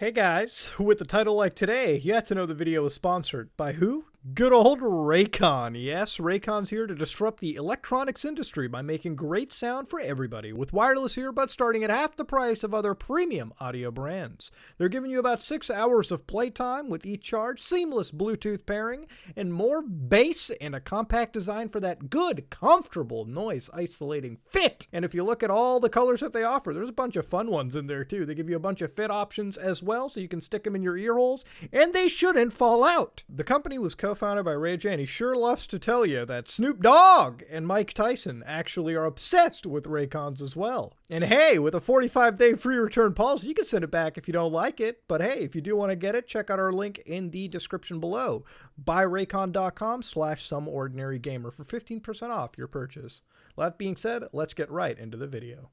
Hey guys, with a title like today, you have to know the video is sponsored by who? Good old Raycon. Yes, Raycon's here to disrupt the electronics industry by making great sound for everybody, with wireless earbuds starting at half the price of other premium audio brands. They're giving you about 6 hours of playtime with each charge, seamless Bluetooth pairing, and more bass and a compact design for that good, comfortable noise isolating fit. And if you look at all the colors that they offer, there's a bunch of fun ones in there too. They give you a bunch of fit options as well, so you can stick them in your ear holes, and they shouldn't fall out. The company was co-founded by Ray J, and he sure loves to tell you that Snoop Dogg and Mike Tyson actually are obsessed with Raycons as well. And hey, with a 45-day free return policy, you can send it back if you don't like it. But hey, if you do want to get it, check out our link in the description below. buyraycon.com/someordinarygamer for 15% off your purchase. That being said, let's get right into the video.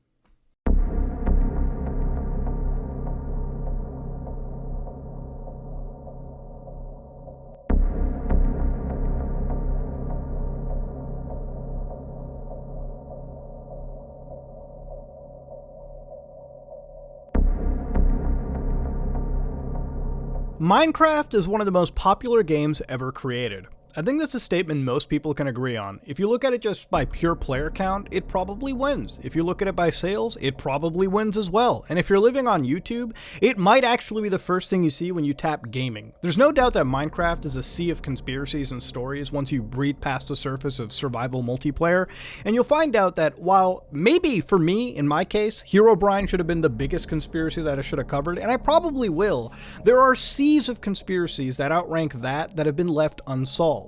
Minecraft is one of the most popular games ever created. I think that's a statement most people can agree on. If you look at it just by pure player count, it probably wins. If you look at it by sales, it probably wins as well. And if you're living on YouTube, it might actually be the first thing you see when you tap gaming. There's no doubt that Minecraft is a sea of conspiracies and stories once you breathe past the surface of survival multiplayer, and you'll find out that while maybe for me, in my case, Herobrine should have been the biggest conspiracy that I should have covered, and I probably will, there are seas of conspiracies that outrank that have been left unsolved.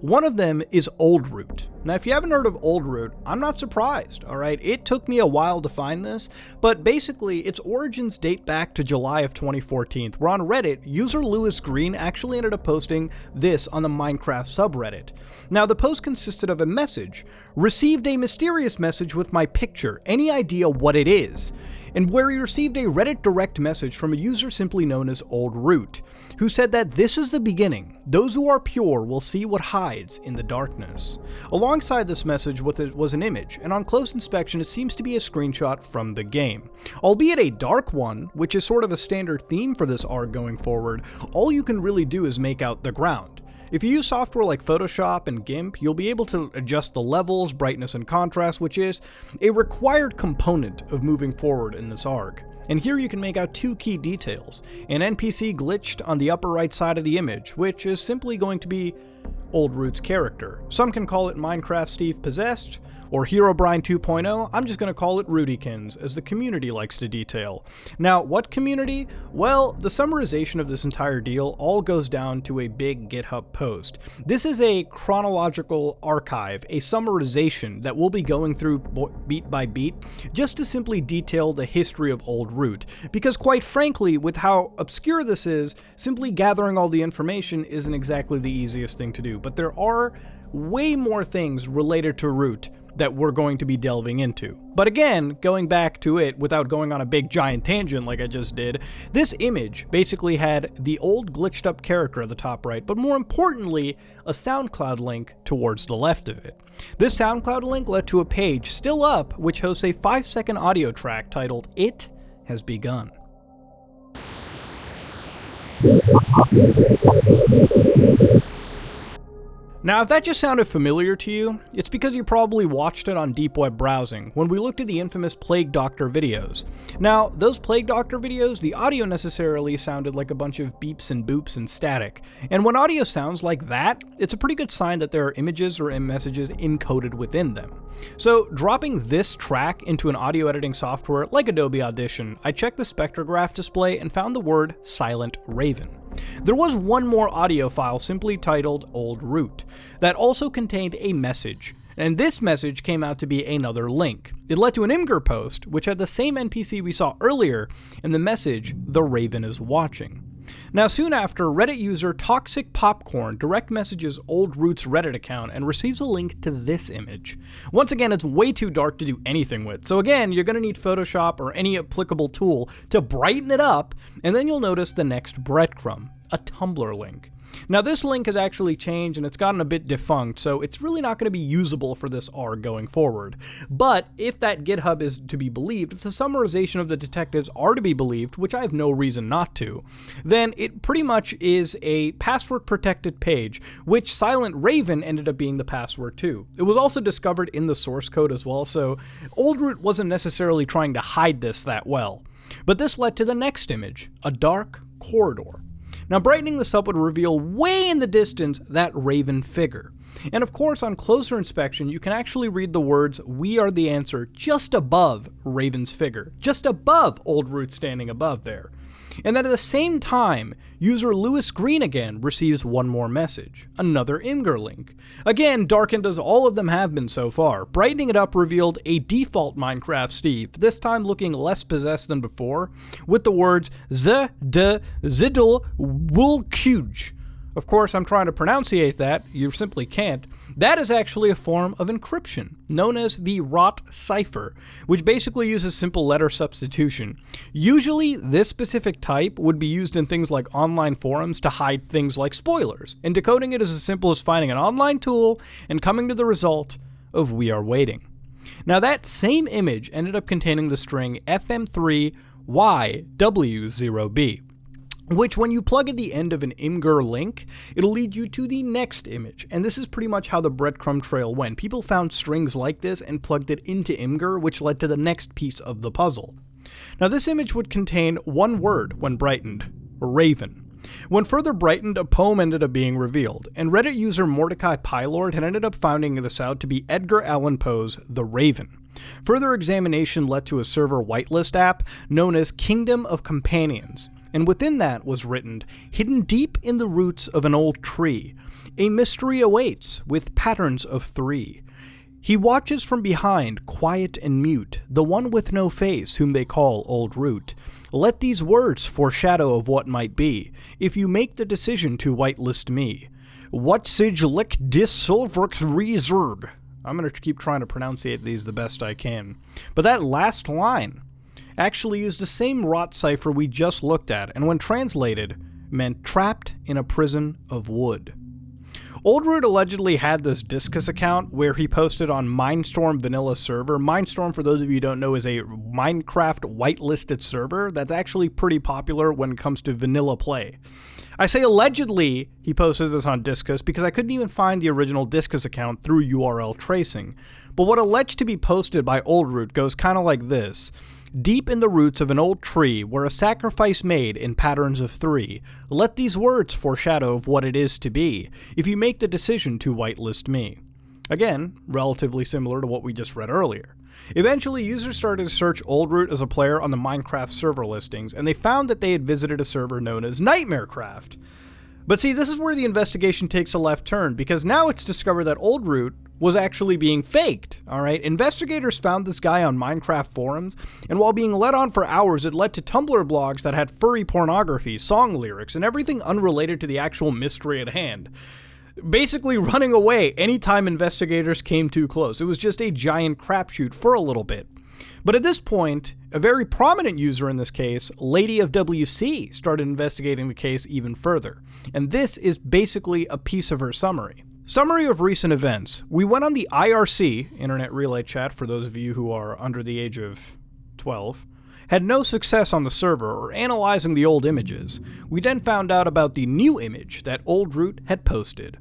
One of them is OLDROOT. Now, if you haven't heard of OLDROOT, I'm not surprised, alright? It took me a while to find this, but basically, its origins date back to July of 2014, where on Reddit, user Lewis Green actually ended up posting this on the Minecraft subreddit. Now, the post consisted of a message. Received a mysterious message with my picture. Any idea what it is? And where he received a Reddit direct message from a user simply known as OLDROOT, who said that this is the beginning. Those who are pure will see what hides in the darkness. Alongside this message was an image, and on close inspection it seems to be a screenshot from the game. Albeit a dark one, which is sort of a standard theme for this ARG going forward, all you can really do is make out the ground. If you use software like Photoshop and GIMP, you'll be able to adjust the levels, brightness, and contrast, which is a required component of moving forward in this ARG. And here you can make out two key details. An NPC glitched on the upper right side of the image, which is simply going to be OLDROOT's character. Some can call it Minecraft Steve Possessed, or Herobrine 2.0, I'm just going to call it Rootykins, as the community likes to detail. Now, what community? Well, the summarization of this entire deal all goes down to a big GitHub post. This is a chronological archive, a summarization that we'll be going through beat by beat, just to simply detail the history of OLDROOT, because quite frankly, with how obscure this is, simply gathering all the information isn't exactly the easiest thing to do, but there are way more things related to Root that we're going to be delving into. But again, going back to it without going on a big giant tangent like I just did, this image basically had the old glitched up character at the top right, but more importantly, a SoundCloud link towards the left of it. This SoundCloud link led to a page still up which hosts a 5-second audio track titled "It Has Begun." Now, if that just sounded familiar to you, it's because you probably watched it on deep web browsing when we looked at the infamous Plague Doctor videos. Now, those Plague Doctor videos, the audio necessarily sounded like a bunch of beeps and boops and static. And when audio sounds like that, it's a pretty good sign that there are images or messages encoded within them. So, dropping this track into an audio editing software like Adobe Audition, I checked the spectrograph display and found the word Silent Raven. There was one more audio file simply titled OLDROOT that also contained a message, and this message came out to be another link. It led to an Imgur post, which had the same NPC we saw earlier, and the message, "The Raven is watching." Now, soon after, Reddit user Toxic Popcorn direct messages OLDROOT's Reddit account and receives a link to this image. Once again, it's way too dark to do anything with, so again, you're going to need Photoshop or any applicable tool to brighten it up, and then you'll notice the next breadcrumb, a Tumblr link. Now this link has actually changed and it's gotten a bit defunct, so it's really not going to be usable for this ARG going forward. But if that GitHub is to be believed, if the summarization of the detectives are to be believed, which I have no reason not to, then it pretty much is a password protected page, which Silent Raven ended up being the password to. It was also discovered in the source code as well, so OLDROOT wasn't necessarily trying to hide this that well. But this led to the next image, a dark corridor. Now brightening this up would reveal way in the distance that Raven figure. And of course on closer inspection you can actually read the words "We are the answer" just above Raven's figure, just above OLDROOT standing above there. And then at the same time, user Lewis Green again receives one more message, another Imgur link. Again, darkened as all of them have been so far. Brightening it up revealed a default Minecraft Steve, this time looking less possessed than before, with the words Z, D, Ziddle, Wulkuj. Of course, I'm trying to pronunciate that, you simply can't. That is actually a form of encryption, known as the ROT cipher, which basically uses simple letter substitution. Usually, this specific type would be used in things like online forums to hide things like spoilers, and decoding it is as simple as finding an online tool and coming to the result of "We are waiting." Now that same image ended up containing the string FM3YW0B. which when you plug at the end of an Imgur link, it'll lead you to the next image. And this is pretty much how the breadcrumb trail went. People found strings like this and plugged it into Imgur, which led to the next piece of the puzzle. Now this image would contain one word when brightened, Raven. When further brightened, a poem ended up being revealed, and Reddit user Mordecai Pylord had ended up finding this out to be Edgar Allan Poe's The Raven. Further examination led to a server whitelist app known as Kingdom of Companions. And within that was written, "Hidden deep in the roots of an old tree, a mystery awaits with patterns of 3. He watches from behind, quiet and mute, the one with no face whom they call OLDROOT. Let these words foreshadow of what might be, if you make the decision to whitelist me. What sig lick dis silverk reserve." I'm going to keep trying to pronunciate these the best I can. But that last line actually used the same rot cipher we just looked at, and when translated, meant trapped in a prison of wood. OLDROOT allegedly had this Discus account where he posted on Mindstorm Vanilla server. Mindstorm, for those of you who don't know, is a Minecraft whitelisted server that's actually pretty popular when it comes to vanilla play. I say allegedly he posted this on Discus because I couldn't even find the original Discus account through URL tracing. But what alleged to be posted by OLDROOT goes kind of like this. Deep in the roots of an old tree where a sacrifice made in patterns of 3, let these words foreshadow of what it is to be, if you make the decision to whitelist me. Again, relatively similar to what we just read earlier. Eventually, users started to search OLDROOT as a player on the Minecraft server listings, and they found that they had visited a server known as Nightmarecraft. But see, this is where the investigation takes a left turn, because now it's discovered that OLDROOT was actually being faked, alright? Investigators found this guy on Minecraft forums, and while being led on for hours, it led to Tumblr blogs that had furry pornography, song lyrics, and everything unrelated to the actual mystery at hand. Basically running away anytime investigators came too close. It was just a giant crapshoot for a little bit. But at this point, a very prominent user in this case, Lady of WC, started investigating the case even further. And this is basically a piece of her summary. Summary of recent events. We went on the IRC, Internet Relay Chat for those of you who are under the age of 12, had no success on the server or analyzing the old images. We then found out about the new image that OLDROOT had posted.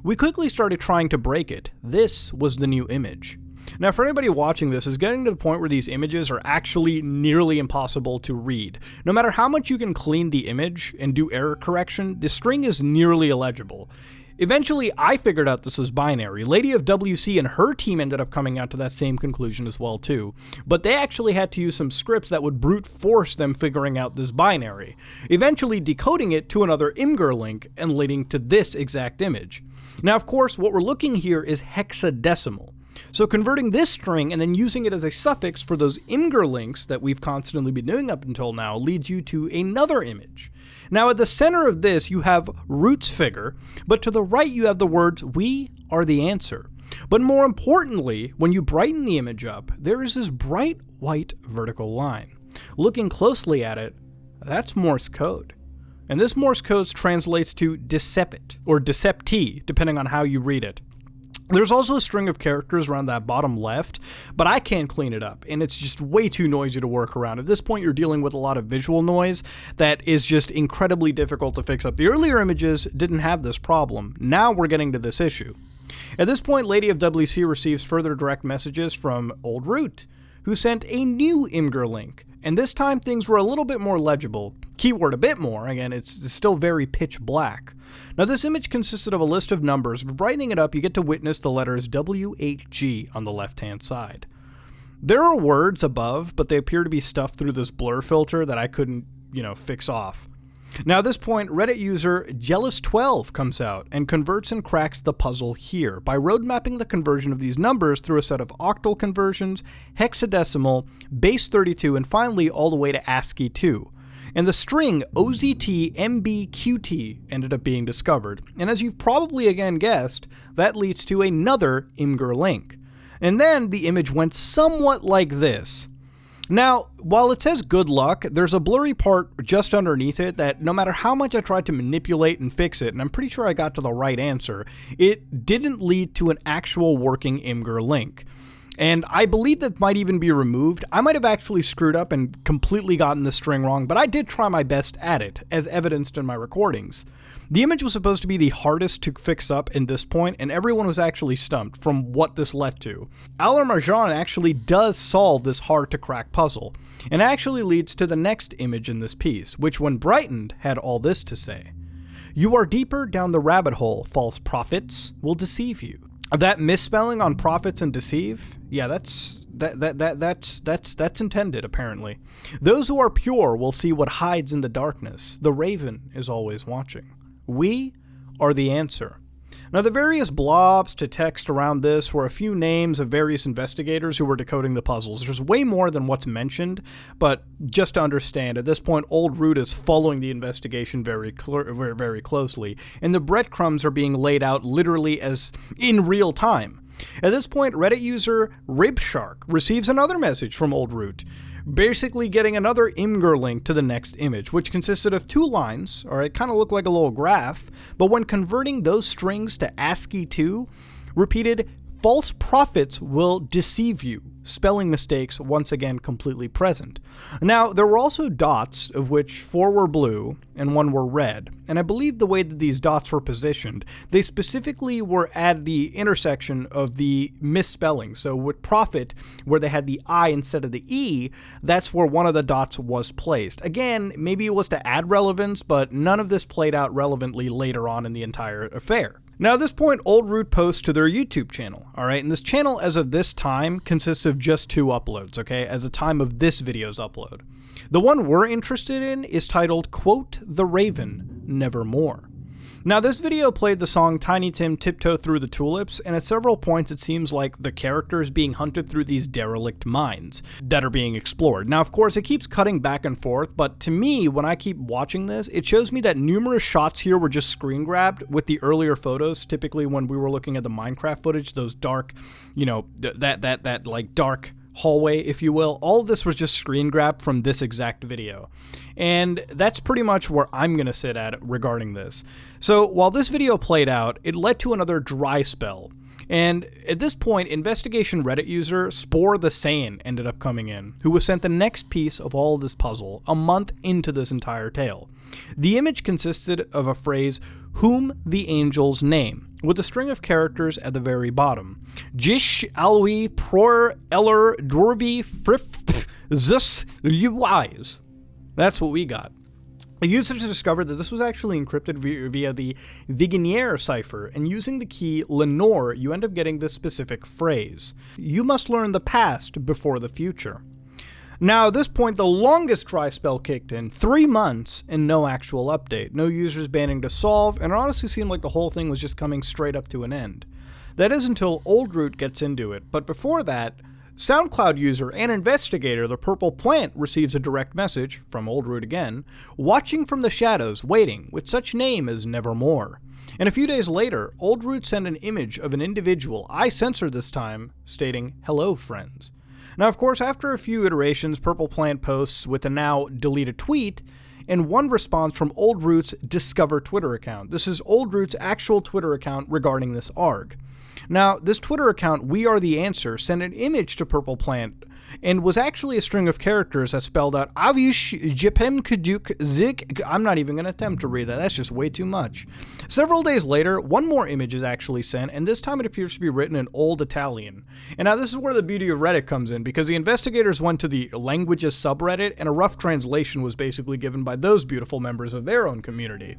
We quickly started trying to break it. This was the new image. Now for anybody watching this, is getting to the point where these images are actually nearly impossible to read. No matter how much you can clean the image and do error correction, the string is nearly illegible. Eventually, I figured out this was binary. Lady of WC and her team ended up coming out to that same conclusion as well too. But they actually had to use some scripts that would brute force them figuring out this binary, eventually decoding it to another Imgur link and leading to this exact image. Now of course, what we're looking here is hexadecimal. So converting this string and then using it as a suffix for those Imgur links that we've constantly been doing up until now leads you to another image. Now at the center of this you have Root's figure, but to the right you have the words "We are the answer." But more importantly, when you brighten the image up, there is this bright white vertical line. Looking closely at it, that's Morse code. And this Morse code translates to Decepit, or Decepti, depending on how you read it. There's also a string of characters around that bottom left, but I can't clean it up, and it's just way too noisy to work around. At this point, you're dealing with a lot of visual noise that is just incredibly difficult to fix up. The earlier images didn't have this problem. Now we're getting to this issue. At this point, Lady of WC receives further direct messages from OLDROOT, who sent a new Imgur link, and this time things were a little bit more legible. Keyword a bit more, again, it's still very pitch black. Now this image consisted of a list of numbers, but brightening it up you get to witness the letters WHG on the left hand side. There are words above, but they appear to be stuffed through this blur filter that I couldn't, fix off. Now at this point, Reddit user Jealous12 comes out and converts and cracks the puzzle here by road mapping the conversion of these numbers through a set of octal conversions, hexadecimal, base 32, and finally all the way to ASCII 2. And the string OZT-MBQT ended up being discovered, and as you've probably again guessed, that leads to another Imgur link. And then the image went somewhat like this. Now, while it says good luck, there's a blurry part just underneath it that no matter how much I tried to manipulate and fix it, and I'm pretty sure I got to the right answer, it didn't lead to an actual working Imgur link. And I believe that might even be removed. I might have actually screwed up and completely gotten the string wrong, but I did try my best at it, as evidenced in my recordings. The image was supposed to be the hardest to fix up in this point, and everyone was actually stumped from what this led to. Al-Marjan actually does solve this hard-to-crack puzzle, and actually leads to the next image in this piece, which when brightened had all this to say. You are deeper down the rabbit hole, false prophets will deceive you. That misspelling on prophets and deceive, yeah, that's intended, apparently. Those who are pure will see what hides in the darkness. The raven is always watching. We are the answer. Now, the various blobs to text around this were a few names of various investigators who were decoding the puzzles. There's way more than what's mentioned, but just to understand, at this point, OLDROOT is following the investigation very closely, and the breadcrumbs are being laid out literally as in real time. At this point, Reddit user Ribshark receives another message from OLDROOT, basically getting another Imgur link to the next image, which consisted of 2 lines, or it kind of looked like a little graph, but when converting those strings to ASCII 2, repeated, false prophets will deceive you. Spelling mistakes once again completely present. Now, there were also dots, of which 4 were blue and 1 were red, and I believe the way that these dots were positioned, they specifically were at the intersection of the misspelling. So with prophet, where they had the I instead of the E, that's where one of the dots was placed. Again, maybe it was to add relevance, but none of this played out relevantly later on in the entire affair. Now, at this point, OLDROOT posts to their YouTube channel, alright? And this channel, as of this time, consists of just 2 uploads, okay? At the time of this video's upload. The one we're interested in is titled, Quote the Raven, Nevermore. Now, this video played the song Tiny Tim Tiptoe Through the Tulips, and at several points it seems like the character is being hunted through these derelict mines that are being explored. Now, of course, it keeps cutting back and forth, but to me, when I keep watching this, it shows me that numerous shots here were just screen grabbed with the earlier photos. Typically, when we were looking at the Minecraft footage, those dark, that like dark hallway, if you will, all of this was just screen grabbed from this exact video. And that's pretty much where I'm going to sit at regarding this. So while this video played out, it led to another dry spell. And at this point, investigation Reddit user Spore the Saiyan ended up coming in, who was sent the next piece of all of this puzzle a month into this entire tale. The image consisted of a phrase, whom the angels name, with a string of characters at the very bottom. Jish, Alwi, Pror, Eller, Dwarvi, Frif, Zus, Uwise. That's what we got. The users discovered that this was actually encrypted via the Vigenère cipher, and using the key Lenore, you end up getting this specific phrase. You must learn the past before the future. Now, at this point, the longest dry spell kicked in, 3 months, and no actual update. No users banning to solve, and it honestly seemed like the whole thing was just coming straight up to an end. That is until OLDROOT gets into it, but before that, SoundCloud user and investigator The Purple Plant receives a direct message, from OLDROOT again, watching from the shadows, waiting, with such name as Nevermore. And a few days later, OLDROOT sent an image of an individual, I censored this time, stating, hello friends. Now of course, after a few iterations, Purple Plant posts with a now deleted tweet, and one response from OLDROOT's Discover Twitter account. This is OLDROOT's actual Twitter account regarding this ARG. Now, this Twitter account, We Are the Answer, sent an image to Purple Plant and was actually a string of characters that spelled out Avish Jepem Kuduk Zik. I'm not even going to attempt to read that. That's just way too much. Several days later, one more image is actually sent, and this time it appears to be written in Old Italian. And now this is where the beauty of Reddit comes in, because the investigators went to the languages subreddit, and a rough translation was basically given by those beautiful members of their own community.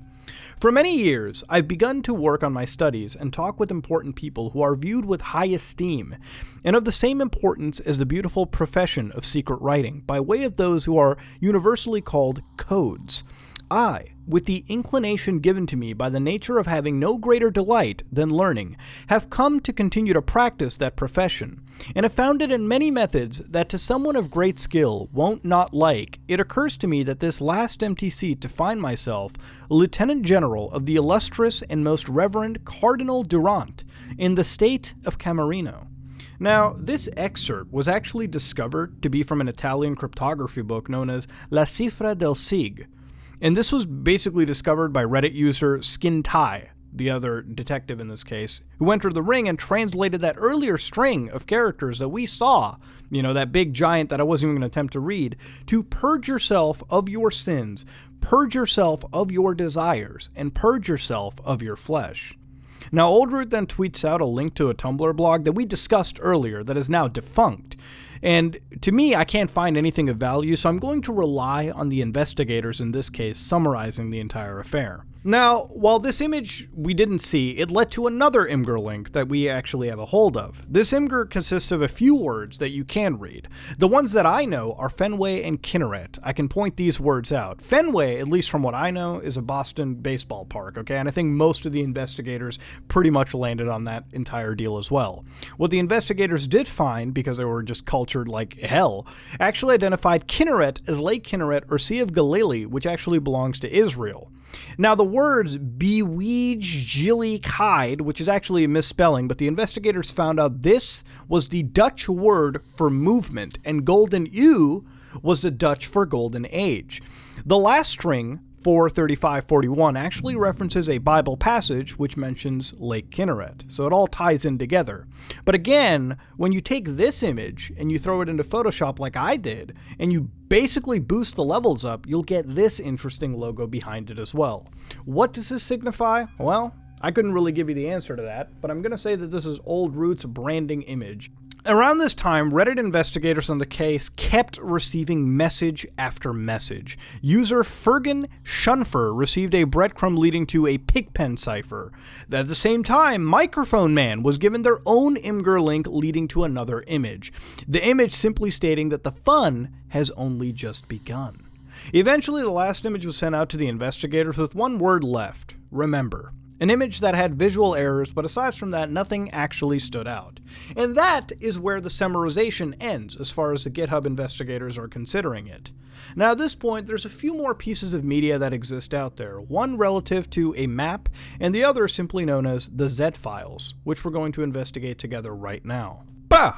For many years, I've begun to work on my studies and talk with important people who are viewed with high esteem and of the same importance as the beautiful profession of secret writing by way of those who are universally called codes. I, with the inclination given to me by the nature of having no greater delight than learning, have come to continue to practice that profession, and have found it in many methods that to someone of great skill won't not like. It occurs to me that this last empty seat to find myself Lieutenant General of the illustrious and most reverend Cardinal Durant in the state of Camerino. Now, this excerpt was actually discovered to be from an Italian cryptography book known as La Cifra del Sig. And this was basically discovered by Reddit user Skintai, the other detective in this case, who entered the ring and translated that earlier string of characters that we saw, that big giant that I wasn't even going to attempt to read, to purge yourself of your sins, purge yourself of your desires, and purge yourself of your flesh. Now, OLDROOT then tweets out a link to a Tumblr blog that we discussed earlier that is now defunct. And to me, I can't find anything of value, so I'm going to rely on the investigators in this case summarizing the entire affair. Now, while this image we didn't see, it led to another Imgur link that we actually have a hold of. This Imgur consists of a few words that you can read. The ones that I know are Fenway and Kinneret. I can point these words out. Fenway, at least from what I know, is a Boston baseball park, okay? And I think most of the investigators pretty much landed on that entire deal as well. What the investigators did find, because they were just cultured like hell, actually identified Kinneret as Lake Kinneret or Sea of Galilee, which actually belongs to Israel. Now, the words Bewej Gili Kaid, which is actually a misspelling, but the investigators found out this was the Dutch word for movement, and Golden Eeuw was the Dutch for Golden Age. The last string, 4:35:41, actually references a Bible passage which mentions Lake Kinneret, so it all ties in together. But again, when you take this image and you throw it into Photoshop like I did, and you basically boost the levels up, you'll get this interesting logo behind it as well. What does this signify? Well, I couldn't really give you the answer to that, but I'm going to say that this is OLDROOT's branding image. Around this time, Reddit investigators on the case kept receiving message after message. User Fergan Shunfer received a breadcrumb leading to a Pigpen cipher. At the same time, Microphone Man was given their own Imgur link leading to another image. The image simply stating that the fun has only just begun. Eventually, the last image was sent out to the investigators with one word left: remember. An image that had visual errors, but aside from that, nothing actually stood out. And that is where the summarization ends, as far as the GitHub investigators are considering it. Now at this point, there's a few more pieces of media that exist out there, one relative to a map, and the other simply known as the Z files, which we're going to investigate together right now. Bah!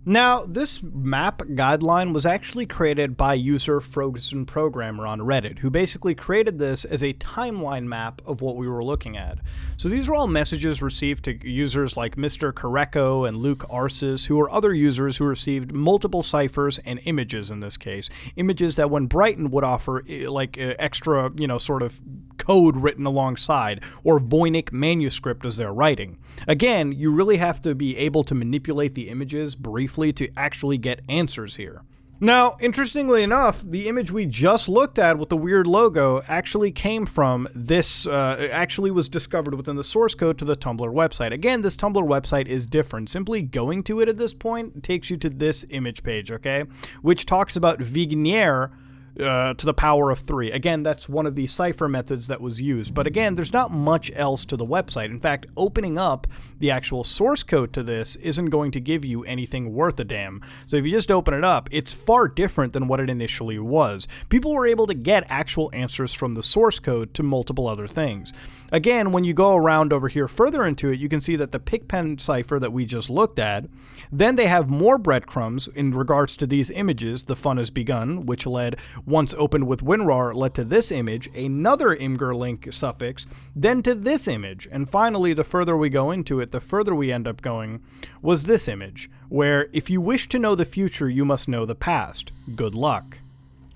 Now, this map guideline was actually created by user Frozen Programmer on Reddit, who basically created this as a timeline map of what we were looking at. So these are all messages received to users like Mr. Kareko and Luke Arsis, who are other users who received multiple ciphers and images in this case. Images that when Brighton would offer like extra, sort of code written alongside, or Voynich manuscript as they're writing. Again, you really have to be able to manipulate the images briefly to actually get answers here. Now, interestingly enough, the image we just looked at with the weird logo actually came from this, actually was discovered within the source code to the Tumblr website. Again, this Tumblr website is different. Simply going to it at this point takes you to this image page, okay? Which talks about Vignier to the power of 3. Again, that's one of the cipher methods that was used. But again, there's not much else to the website. In fact, opening up the actual source code to this isn't going to give you anything worth a damn. So if you just open it up, it's far different than what it initially was. People were able to get actual answers from the source code to multiple other things. Again, when you go around over here further into it, you can see that the Pigpen cipher that we just looked at, then they have more breadcrumbs in regards to these images. The fun has begun, which led once opened with WinRAR, led to this image, another Imgur link suffix, then to this image, and finally, the further we go into it, the further we end up going, was this image, where if you wish to know the future, you must know the past. Good luck.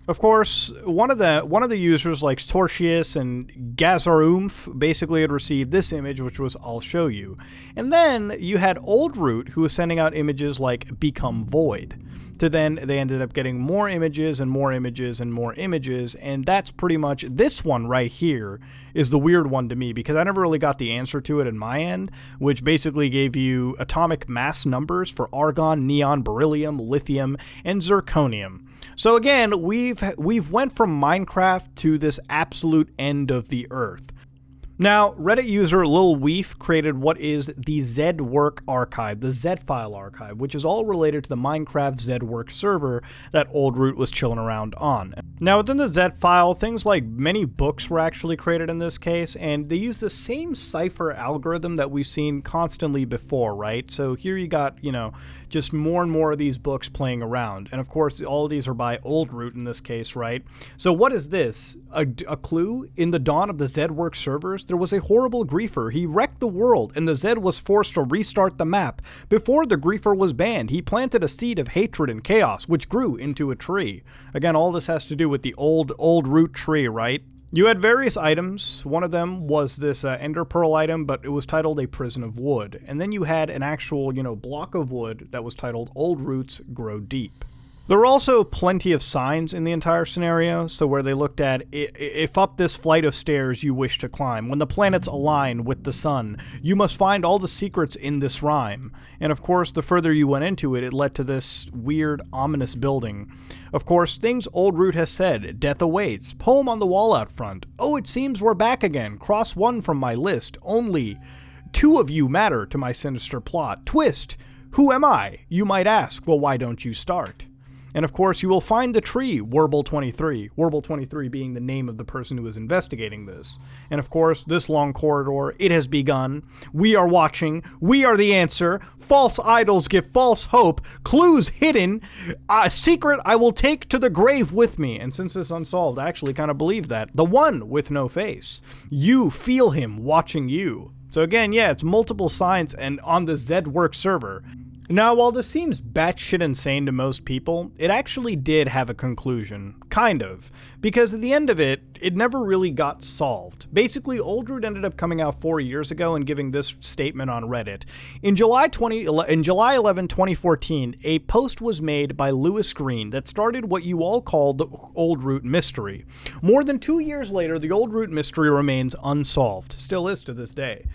Of course, one of the users, like Tortius and Gazarumph, basically had received this image, which was "I'll show you." And then you had OLDROOT, who was sending out images like "Become Void." To then they ended up getting more images and more images and more images, and that's pretty much this one right here is the weird one to me, because I never really got the answer to it in my end, which basically gave you atomic mass numbers for argon, neon, beryllium, lithium, and zirconium. So again, we've went from Minecraft to this absolute end of the earth. Now, Reddit user Lil Weef created what is the ZWork archive, the Z file archive, which is all related to the Minecraft ZWork server that OLDROOT was chilling around on. Now, within the Z file, things like many books were actually created in this case, and they use the same cipher algorithm that we've seen constantly before, right? So here you got, just more and more of these books playing around. And of course, all of these are by OLDROOT in this case, right? So what is this? A clue? In the dawn of the ZWork servers, there was a horrible griefer. He wrecked the world, and the Zed was forced to restart the map. Before the griefer was banned, he planted a seed of hatred and chaos, which grew into a tree. Again, all this has to do with the OLDROOT tree, right? You had various items. One of them was this ender pearl item, but it was titled a prison of wood. And then you had an actual, block of wood that was titled Old Roots Grow Deep. There were also plenty of signs in the entire scenario, so where they looked at, if up this flight of stairs you wish to climb, when the planets align with the sun, you must find all the secrets in this rhyme. And of course, the further you went into it, it led to this weird, ominous building. Of course, things OLDROOT has said: death awaits, poem on the wall out front, oh it seems we're back again, cross one from my list, only 2 of you matter to my sinister plot, twist, who am I? You might ask, well why don't you start? And of course, you will find the tree, Warble23, Warble23 being the name of the person who is investigating this. And of course, this long corridor, it has begun. We are watching. We are the answer. False idols give false hope. Clues hidden. A secret I will take to the grave with me. And since it's unsolved, I actually kind of believe that. The one with no face. You feel him watching you. So again, yeah, it's multiple signs and on the ZWork server. Now, while this seems batshit insane to most people, it actually did have a conclusion. Kind of. Because at the end of it, it never really got solved. Basically, OLDROOT ended up coming out 4 years ago and giving this statement on Reddit. In July 11, 2014, a post was made by Lewis Green that started what you all call the OLDROOT mystery. More than 2 years later, the OLDROOT mystery remains unsolved. Still is to this day.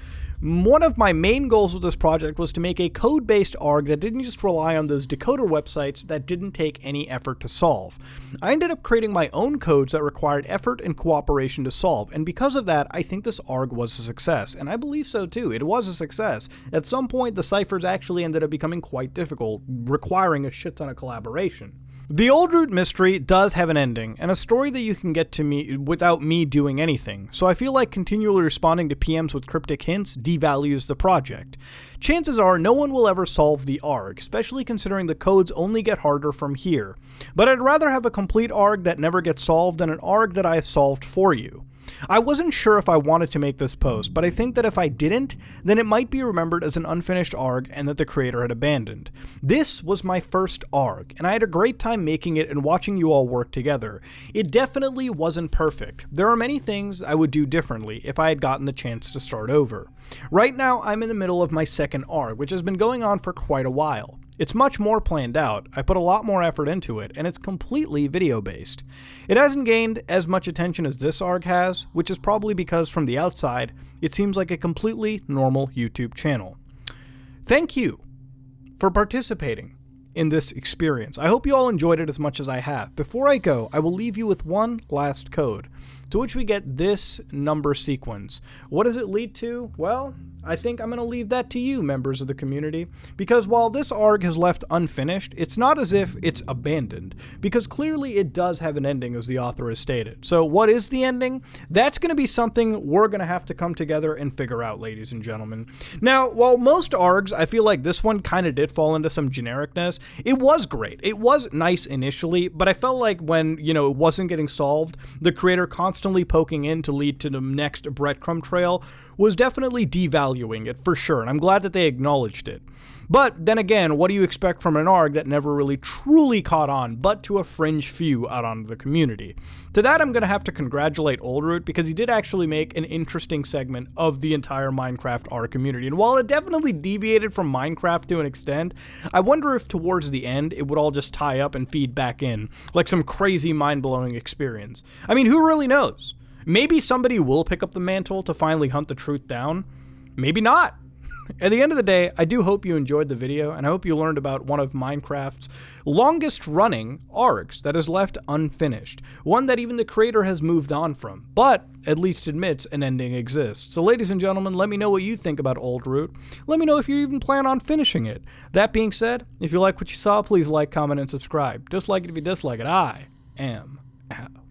One of my main goals with this project was to make a code-based ARG that didn't just rely on those decoder websites that didn't take any effort to solve. I ended up creating my own codes that required effort and cooperation to solve, and because of that, I think this ARG was a success, and I believe so too. It was a success. At some point, the ciphers actually ended up becoming quite difficult, requiring a shit ton of collaboration. The OLDROOT mystery does have an ending, and a story that you can get to me without me doing anything, so I feel like continually responding to PMs with cryptic hints devalues the project. Chances are no one will ever solve the ARG, especially considering the codes only get harder from here. But I'd rather have a complete ARG that never gets solved than an ARG that I have solved for you. I wasn't sure if I wanted to make this post, but I think that if I didn't, then it might be remembered as an unfinished ARG and that the creator had abandoned. This was my first ARG, and I had a great time making it and watching you all work together. It definitely wasn't perfect. There are many things I would do differently if I had gotten the chance to start over. Right now, I'm in the middle of my second ARG, which has been going on for quite a while. It's much more planned out, I put a lot more effort into it, and it's completely video-based. It hasn't gained as much attention as this ARG has, which is probably because from the outside, it seems like a completely normal YouTube channel. Thank you for participating in this experience. I hope you all enjoyed it as much as I have. Before I go, I will leave you with one last code. to which we get this number sequence. What does it lead to? Well, I think I'm going to leave that to you, members of the community, because while this ARG has left unfinished, it's not as if it's abandoned, because clearly it does have an ending, as the author has stated. So what is the ending? That's going to be something we're going to have to come together and figure out, ladies and gentlemen. Now, while most ARGs, I feel like this one kind of did fall into some genericness, it was great. It was nice initially, but I felt like when, it wasn't getting solved, the creator constantly poking in to lead to the next breadcrumb trail was definitely devaluing it for sure, and I'm glad that they acknowledged it. But then again, what do you expect from an ARG that never really truly caught on, but to a fringe few out on the community? To that, I'm going to have to congratulate OLDROOT, because he did actually make an interesting segment of the entire Minecraft ARG community. And while it definitely deviated from Minecraft to an extent, I wonder if towards the end it would all just tie up and feed back in, like some crazy mind-blowing experience. I mean, who really knows? Maybe somebody will pick up the mantle to finally hunt the truth down. Maybe not. At the end of the day, I do hope you enjoyed the video, and I hope you learned about one of Minecraft's longest-running ARGs that is left unfinished, one that even the creator has moved on from, but at least admits an ending exists. So ladies and gentlemen, let me know what you think about OLDROOT. Let me know if you even plan on finishing it. That being said, if you like what you saw, please like, comment, and subscribe. Dislike it if you dislike it. I am out.